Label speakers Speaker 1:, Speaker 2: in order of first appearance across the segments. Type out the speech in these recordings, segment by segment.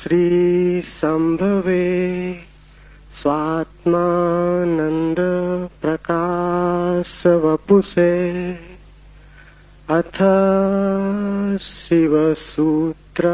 Speaker 1: श्री संभवे स्वात्मानंद प्रकाश वपुषे अथ शिवसूत्र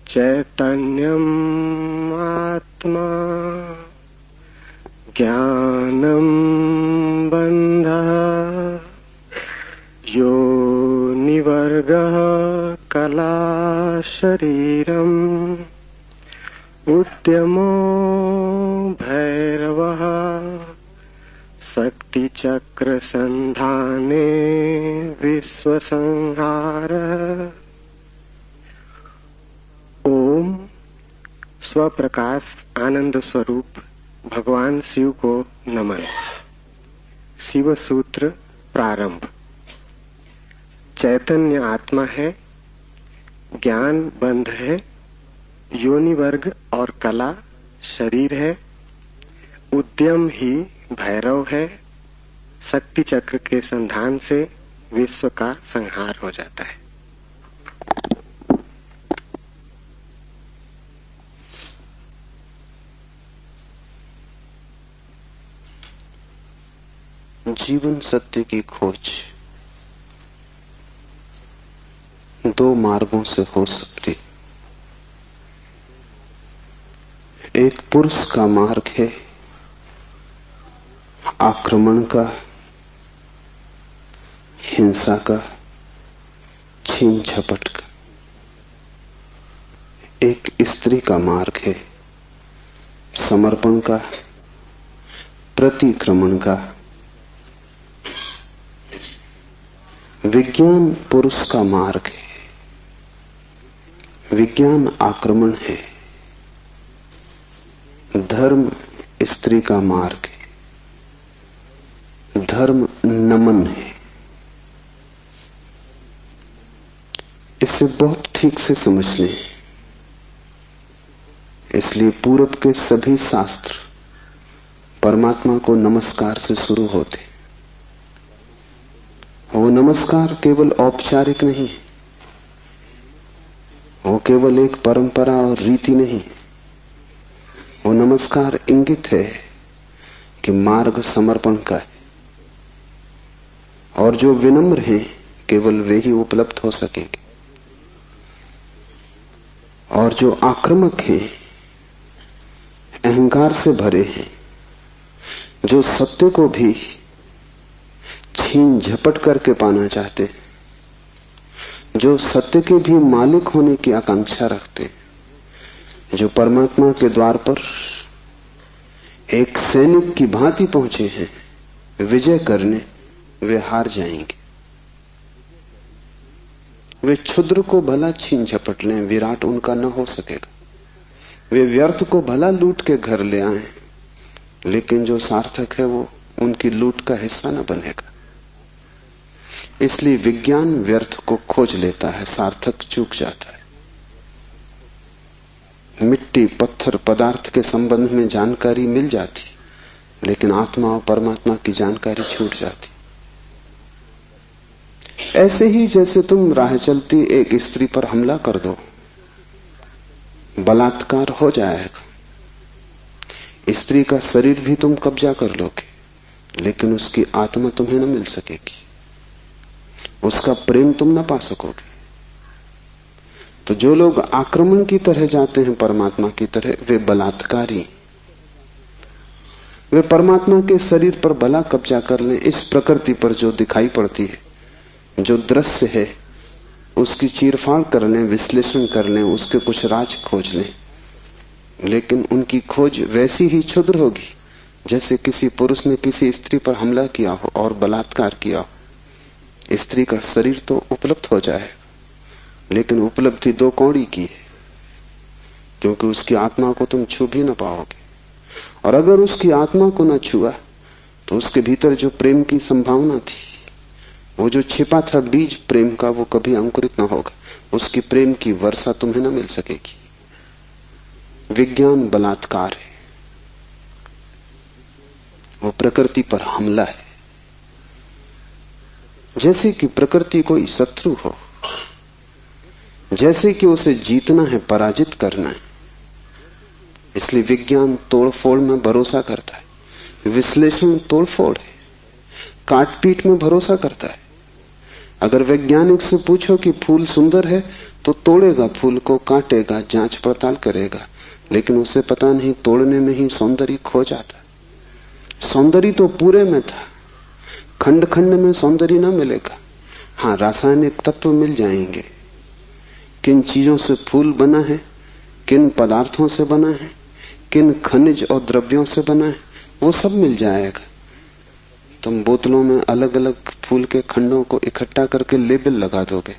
Speaker 1: चैतन्यम् आत्मा ज्ञानम् बन्धः योनिवर्गः कला शरीरम् उद्यमो भैरवः शक्तिचक्र संधाने विश्वसंहारः। ओम स्वप्रकाश आनंद स्वरूप भगवान शिव को नमन। शिव सूत्र प्रारंभ। चैतन्य आत्मा है, ज्ञान बंध है, योनि वर्ग और कला शरीर है, उद्यम ही भैरव है, शक्ति चक्र के संधान से विश्व का संहार हो जाता है।
Speaker 2: जीवन सत्य की खोज दो मार्गों से हो सकती। एक पुरुष का मार्ग है आक्रमण का, हिंसा का, छीन झपट का। एक स्त्री का मार्ग है समर्पण का, प्रतिक्रमण का। विज्ञान पुरुष का मार्ग है, विज्ञान आक्रमण है। धर्म स्त्री का मार्ग है, धर्म नमन है। इसे बहुत ठीक से समझ लें। इसलिए पूरब के सभी शास्त्र परमात्मा को नमस्कार से शुरू होते। वो नमस्कार केवल औपचारिक नहीं, वो केवल एक परंपरा और रीति नहीं। वो नमस्कार इंगित है कि मार्ग समर्पण का है, और जो विनम्र हैं केवल वे ही उपलब्ध हो सकेंगे, और जो आक्रामक हैं, अहंकार से भरे हैं, जो सत्य को भी छीन झपट करके पाना चाहते, जो सत्य के भी मालिक होने की आकांक्षा रखते, जो परमात्मा के द्वार पर एक सैनिक की भांति पहुंचे हैं विजय करने, वे हार जाएंगे। वे क्षुद्र को भला छीन झपट लें, विराट उनका न हो सकेगा। वे व्यर्थ को भला लूट के घर ले आए, लेकिन जो सार्थक है वो उनकी लूट का हिस्सा न बनेगा। इसलिए विज्ञान व्यर्थ को खोज लेता है, सार्थक चूक जाता है। मिट्टी, पत्थर, पदार्थ के संबंध में जानकारी मिल जाती, लेकिन आत्मा और परमात्मा की जानकारी छूट जाती। ऐसे ही जैसे तुम राह चलती एक स्त्री पर हमला कर दो, बलात्कार हो जाएगा। स्त्री का शरीर भी तुम कब्जा कर लोगे, लेकिन उसकी आत्मा तुम्हें न मिल सकेगी, उसका प्रेम तुम न पा सकोगे। तो जो लोग आक्रमण की तरह जाते हैं परमात्मा की तरह, वे बलात्कारी। वे परमात्मा के शरीर पर भला कब्जा कर लें, इस प्रकृति पर जो दिखाई पड़ती है, जो दृश्य है, उसकी चीरफाड़ कर लें, विश्लेषण कर लें, उसके कुछ राज खोज लें, लेकिन उनकी खोज वैसी ही क्षुद्र होगी जैसे किसी पुरुष ने किसी स्त्री पर हमला किया हो और बलात्कार किया हो। स्त्री का शरीर तो उपलब्ध हो जाएगा, लेकिन उपलब्धि दो कौड़ी की है, क्योंकि उसकी आत्मा को तुम छू भी न पाओगे। और अगर उसकी आत्मा को न छुआ तो उसके भीतर जो प्रेम की संभावना थी, वो जो छिपा था बीज प्रेम का, वो कभी अंकुरित न होगा। उसकी प्रेम की वर्षा तुम्हें न मिल सकेगी। विज्ञान बलात्कार है, वो प्रकृति पर हमला है। जैसे कि प्रकृति कोई शत्रु हो, जैसे कि उसे जीतना है, पराजित करना है। इसलिए विज्ञान तोड़फोड़ में भरोसा करता है, विश्लेषण तोड़फोड़ है, काटपीट में भरोसा करता है। अगर वैज्ञानिक से पूछो कि फूल सुंदर है तो तोड़ेगा फूल को, काटेगा, जांच पड़ताल करेगा, लेकिन उसे पता नहीं तोड़ने में ही सौंदर्य खो जाता। सौंदर्य तो पूरे में था, खंड खंड में सौंदर्य ना मिलेगा। हाँ, रासायनिक तत्व मिल जाएंगे, किन चीजों से फूल बना है, किन पदार्थों से बना है, किन खनिज और द्रव्यों से बना है, वो सब मिल जाएगा। तुम बोतलों में अलग अलग फूल के खंडों को इकट्ठा करके लेबल लगा दोगे,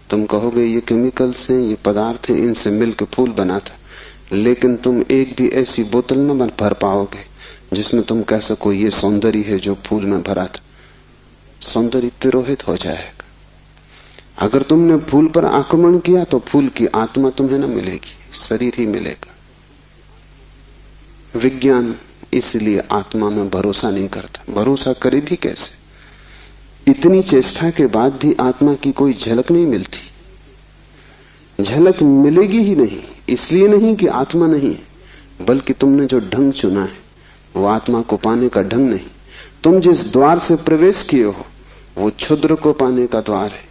Speaker 2: तुम कहोगे ये केमिकल्स हैं, ये पदार्थ हैं, इनसे मिलकर फूल बना था, लेकिन तुम एक भी ऐसी बोतल न भर पाओगे जिसमें तुम कह सको ये सौंदर्य है जो फूल में भरा था। सौंदर्य तिरोहित हो जाएगा। अगर तुमने फूल पर आक्रमण किया तो फूल की आत्मा तुम्हें न मिलेगी, शरीर ही मिलेगा। विज्ञान इसलिए आत्मा में भरोसा नहीं करता। भरोसा करे भी कैसे? इतनी चेष्टा के बाद भी आत्मा की कोई झलक नहीं मिलती। झलक मिलेगी ही नहीं, इसलिए नहीं कि आत्मा नहीं है, बल्कि तुमने जो ढंग चुना है वो आत्मा को पाने का ढंग नहीं। तुम जिस द्वार से प्रवेश किए हो वो क्षुद्र को पाने का द्वार है।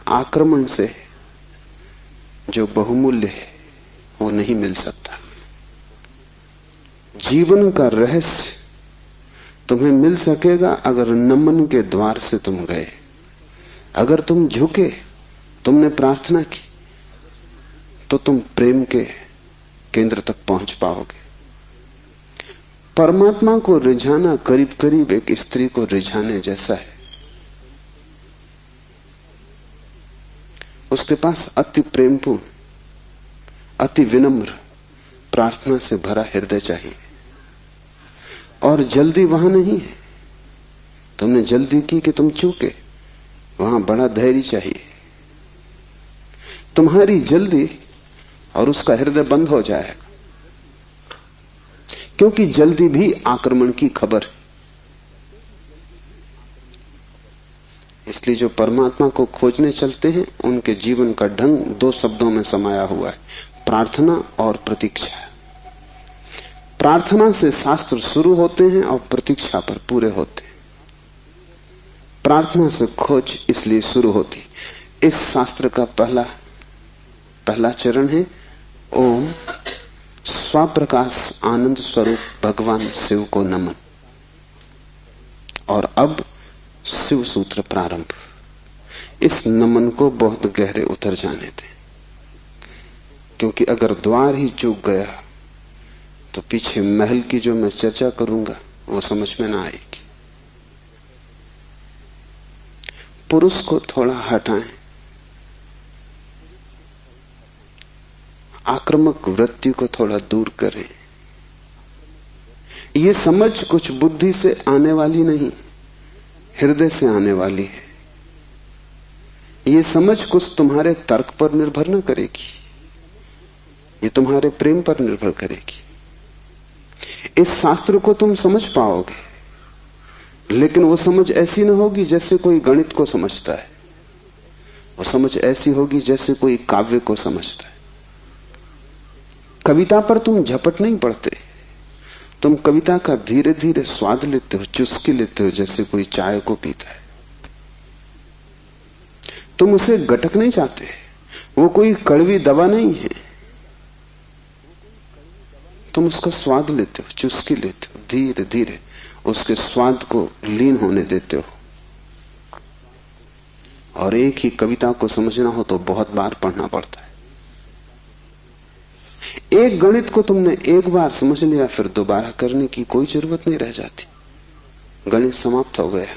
Speaker 2: आक्रमण से जो बहुमूल्य है वो नहीं मिल सकता। जीवन का रहस्य तुम्हें मिल सकेगा अगर नमन के द्वार से तुम गए, अगर तुम झुके, तुमने प्रार्थना की, तो तुम प्रेम के केंद्र तक पहुंच पाओगे। परमात्मा को रिझाना करीब करीब एक स्त्री को रिझाने जैसा है। उसके पास अति प्रेमपूर्ण, अति विनम्र, प्रार्थना से भरा हृदय चाहिए। और जल्दी वहां नहीं है। तुमने जल्दी की कि तुम चूके, वहां बड़ा धैर्य चाहिए। तुम्हारी जल्दी और उसका हृदय बंद हो जाएगा, क्योंकि जल्दी भी आक्रमण की खबर है। इसलिए जो परमात्मा को खोजने चलते हैं उनके जीवन का ढंग दो शब्दों में समाया हुआ है, प्रार्थना और प्रतीक्षा। प्रार्थना से शास्त्र शुरू होते हैं और प्रतीक्षा पर पूरे होते हैं। प्रार्थना से खोज इसलिए शुरू होती। इस शास्त्र का पहला चरण है ओम स्वप्रकाश आनंद स्वरूप भगवान शिव को नमन। और अब शिव सूत्र प्रारंभ। इस नमन को बहुत गहरे उतर जाने दें, क्योंकि अगर द्वार ही चूक गया तो पीछे महल की जो मैं चर्चा करूंगा वो समझ में ना आएगी। पुरुष को थोड़ा हटाएं, आक्रामक वृत्ति को थोड़ा दूर करें। ये समझ कुछ बुद्धि से आने वाली नहीं, हृदय से आने वाली है। ये समझ कुछ तुम्हारे तर्क पर निर्भर न करेगी, ये तुम्हारे प्रेम पर निर्भर करेगी। इस शास्त्र को तुम समझ पाओगे, लेकिन वो समझ ऐसी न होगी जैसे कोई गणित को समझता है। वो समझ ऐसी होगी जैसे कोई काव्य को समझता है। कविता पर तुम झपट नहीं पड़ते, तुम कविता का धीरे धीरे स्वाद लेते हो, चुस्की लेते हो, जैसे कोई चाय को पीता है। तुम उसे गटक नहीं चाहते, वो कोई कड़वी दवा नहीं है। तुम उसका स्वाद लेते हो, चुस्की लेते हो, धीरे धीरे उसके स्वाद को लीन होने देते हो। और एक ही कविता को समझना हो तो बहुत बार पढ़ना पड़ता है। एक गणित को तुमने एक बार समझ लिया, फिर दोबारा करने की कोई जरूरत नहीं रह जाती। गणित समाप्त हो गया।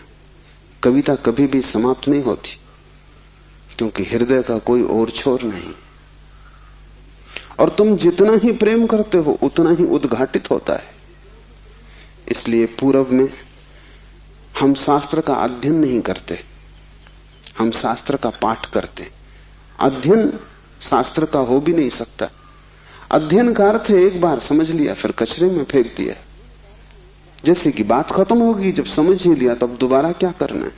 Speaker 2: कविता कभी भी समाप्त नहीं होती, क्योंकि हृदय का कोई और छोर नहीं। और तुम जितना ही प्रेम करते हो उतना ही उद्घाटित होता है। इसलिए पूर्व में हम शास्त्र का अध्ययन नहीं करते, हम शास्त्र का पाठ करते। अध्ययन शास्त्र का हो भी नहीं सकता। अध्ययन का अर्थ है एक बार समझ लिया फिर कचरे में फेंक दिया। जैसे कि बात खत्म होगी, जब समझ ही लिया तब दोबारा क्या करना है।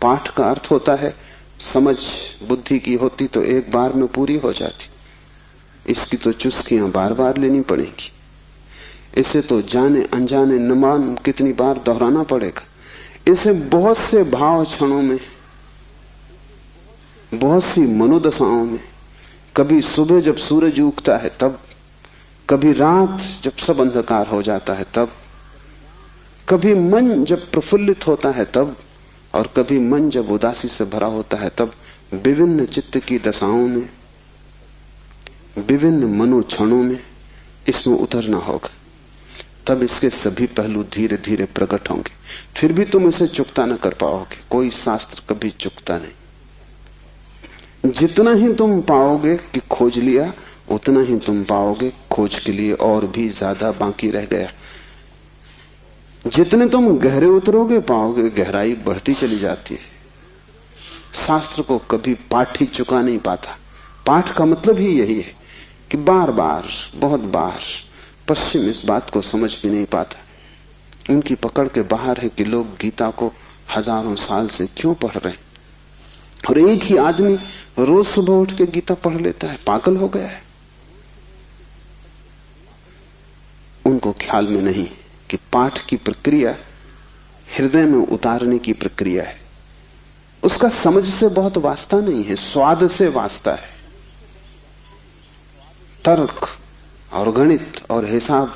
Speaker 2: पाठ का अर्थ होता है समझ बुद्धि की होती तो एक बार में पूरी हो जाती। इसकी तो चुस्कियां बार बार लेनी पड़ेगी। इसे तो जाने अनजाने न मालूम कितनी बार दोहराना पड़ेगा। इसे बहुत से भाव क्षणों में, बहुत सी मनोदशाओं में, कभी सुबह जब सूरज उगता है तब, कभी रात जब सब अंधकार हो जाता है तब, कभी मन जब प्रफुल्लित होता है तब, और कभी मन जब उदासी से भरा होता है तब, विभिन्न चित्त की दशाओं में, विभिन्न मनोक्षणों में इसमें उतरना होगा। तब इसके सभी पहलू धीरे धीरे प्रकट होंगे। फिर भी तुम इसे चुकता न कर पाओगे। कोई शास्त्र कभी चुकता नहीं। जितना ही तुम पाओगे कि खोज लिया, उतना ही तुम पाओगे खोज के लिए और भी ज्यादा बाकी रह गया। जितने तुम गहरे उतरोगे पाओगे गहराई बढ़ती चली जाती है। शास्त्र को कभी पाठ ही चुका नहीं पाता। पाठ का मतलब ही यही है कि बार बार, बहुत बार। पश्चिम इस बात को समझ भी नहीं पाता। उनकी पकड़ के बाहर है कि लोग गीता को हजारों साल से क्यों पढ़ रहे हैं, और एक ही आदमी रोज सुबह उठ के गीता पढ़ लेता है। पागल हो गया है। उनको ख्याल में नहीं कि पाठ की प्रक्रिया हृदय में उतारने की प्रक्रिया है। उसका समझ से बहुत वास्ता नहीं है, स्वाद से वास्ता है। तर्क और गणित और हिसाब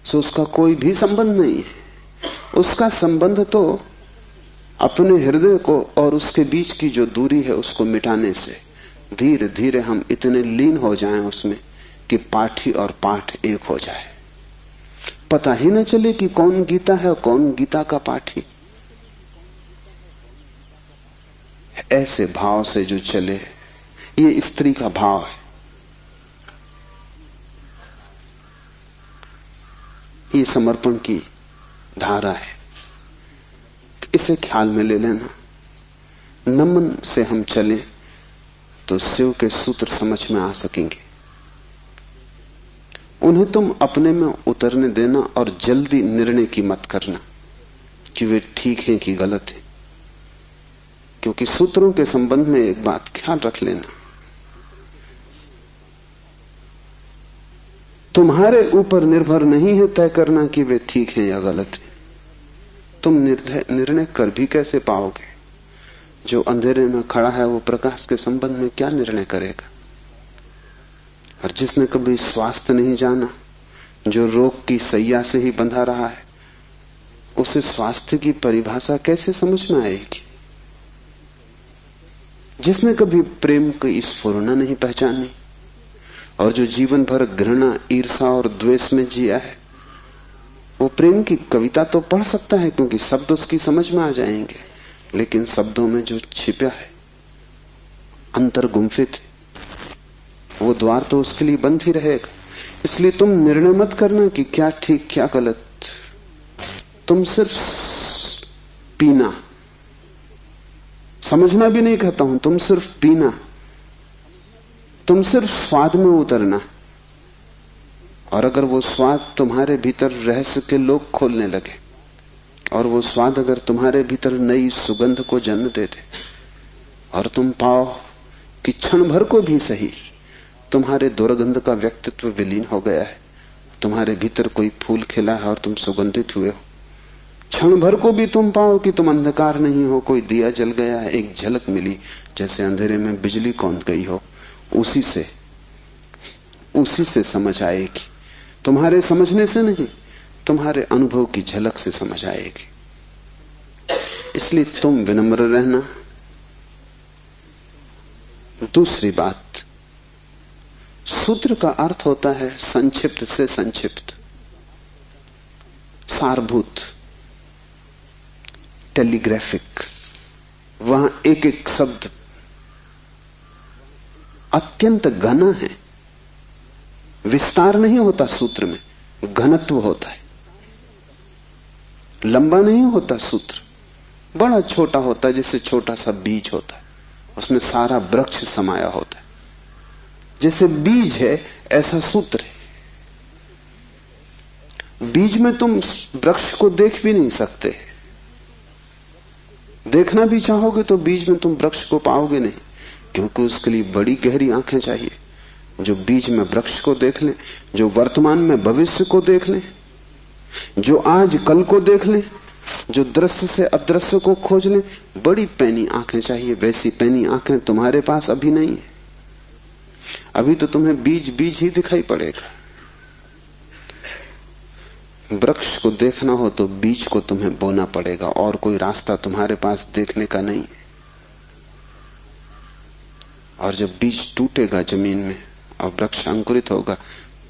Speaker 2: से उसका कोई भी संबंध नहीं है। उसका संबंध तो अपने हृदय को और उसके बीच की जो दूरी है उसको मिटाने से। धीरे धीरे हम इतने लीन हो जाएं उसमें कि पाठी और पाठ एक हो जाए। पता ही न चले कि कौन गीता है और कौन गीता का पाठी। ऐसे भाव से जो चले, ये स्त्री का भाव है। ये समर्पण की धारा है। इसे ख्याल में ले लेना। नमन से हम चले तो शिव के सूत्र समझ में आ सकेंगे। उन्हें तुम अपने में उतरने देना और जल्दी निर्णय की मत करना कि वे ठीक हैं कि गलत है। क्योंकि सूत्रों के संबंध में एक बात ख्याल रख लेना, तुम्हारे ऊपर निर्भर नहीं है तय करना कि वे ठीक हैं या गलत हैं। तुम निर्णय कर भी कैसे पाओगे? जो अंधेरे में खड़ा है वो प्रकाश के संबंध में क्या निर्णय करेगा? और जिसने कभी स्वास्थ्य नहीं जाना, जो रोग की सैया से ही बंधा रहा है, उसे स्वास्थ्य की परिभाषा कैसे समझ में आएगी? जिसने कभी प्रेम की स्फुरना नहीं पहचानी और जो जीवन भर घृणा, ईर्षा और द्वेष में जिया है, वो प्रेम की कविता तो पढ़ सकता है क्योंकि शब्द उसकी समझ में आ जाएंगे, लेकिन शब्दों में जो छिपा है, अंतर गुम्फित है, वो द्वार तो उसके लिए बंद ही रहेगा। इसलिए तुम निर्णय मत करना कि क्या ठीक क्या गलत। तुम सिर्फ पीना, समझना भी नहीं कहता हूं, तुम सिर्फ पीना, तुम सिर्फ स्वाद में उतरना। और अगर वो स्वाद तुम्हारे भीतर रहस्य के लोग खोलने लगे और वो स्वाद अगर तुम्हारे भीतर नई सुगंध को जन्म दे दे और तुम पाओ कि क्षण भर को भी सही तुम्हारे दुर्गंध का व्यक्तित्व विलीन हो गया है, तुम्हारे भीतर कोई फूल खिला है और तुम सुगंधित हुए हो, क्षण भर को भी तुम पाओ कि तुम अंधकार नहीं हो, कोई दिया जल गया है, एक झलक मिली जैसे अंधेरे में बिजली कौंध गई हो, उसी से समझ आएगी। तुम्हारे समझने से नहीं, तुम्हारे अनुभव की झलक से समझ आएगी। इसलिए तुम विनम्र रहना। दूसरी बात, सूत्र का अर्थ होता है संक्षिप्त से संक्षिप्त, सारभूत, टेलीग्राफिक। वहां एक एक शब्द अत्यंत घना है। विस्तार नहीं होता सूत्र में, घनत्व होता है। लंबा नहीं होता सूत्र, बड़ा छोटा होता है, जैसे छोटा सा बीज होता है, उसमें सारा वृक्ष समाया होता है। जैसे बीज है ऐसा सूत्र है। बीज में तुम वृक्ष को देख भी नहीं सकते, देखना भी चाहोगे तो बीज में तुम वृक्ष को पाओगे नहीं, क्योंकि उसके लिए बड़ी गहरी आंखें चाहिए जो बीज में वृक्ष को देख लें, जो वर्तमान में भविष्य को देख लें, जो आज कल को देख लें, जो दृश्य से अदृश्य को खोज लें। बड़ी पैनी आंखें चाहिए। वैसी पैनी आंखें तुम्हारे पास अभी नहीं है। अभी तो तुम्हें बीज बीज ही दिखाई पड़ेगा। वृक्ष को देखना हो तो बीज को तुम्हें बोना पड़ेगा, और कोई रास्ता तुम्हारे पास देखने का नहीं। और जब बीज टूटेगा जमीन में और वृक्ष अंकुरित होगा,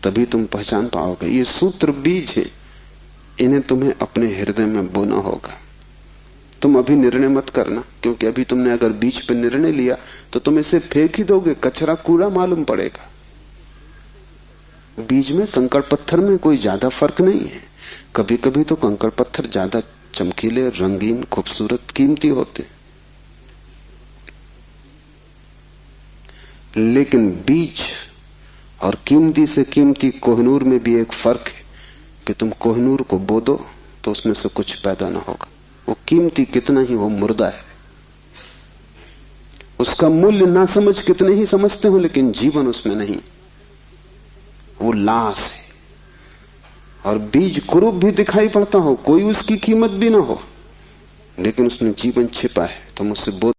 Speaker 2: तभी तुम पहचान पाओगे। ये सूत्र बीज है, इन्हें तुम्हें अपने हृदय में बोना होगा। तुम अभी निर्णय मत करना, क्योंकि अभी तुमने अगर बीज पर निर्णय लिया तो तुम इसे फेंक ही दोगे, कचरा कूड़ा मालूम पड़ेगा। बीज में कंकड़ पत्थर में कोई ज्यादा फर्क नहीं है। कभी कभी तो कंकड़ पत्थर ज्यादा चमकीले, रंगीन, खूबसूरत, कीमती होते, लेकिन बीज और कीमती से कीमती कोहिनूर में भी एक फर्क है कि तुम कोहिनूर को बो दो तो उसमें से कुछ पैदा ना होगा। वो कीमती कितना ही वो मुर्दा है, उसका मूल्य ना समझ कितने ही समझते हो, लेकिन जीवन उसमें नहीं, वो लाश है। और बीज कुरूप भी दिखाई पड़ता हो, कोई उसकी कीमत भी ना हो, लेकिन उसमें जीवन छिपा है। तुम उससे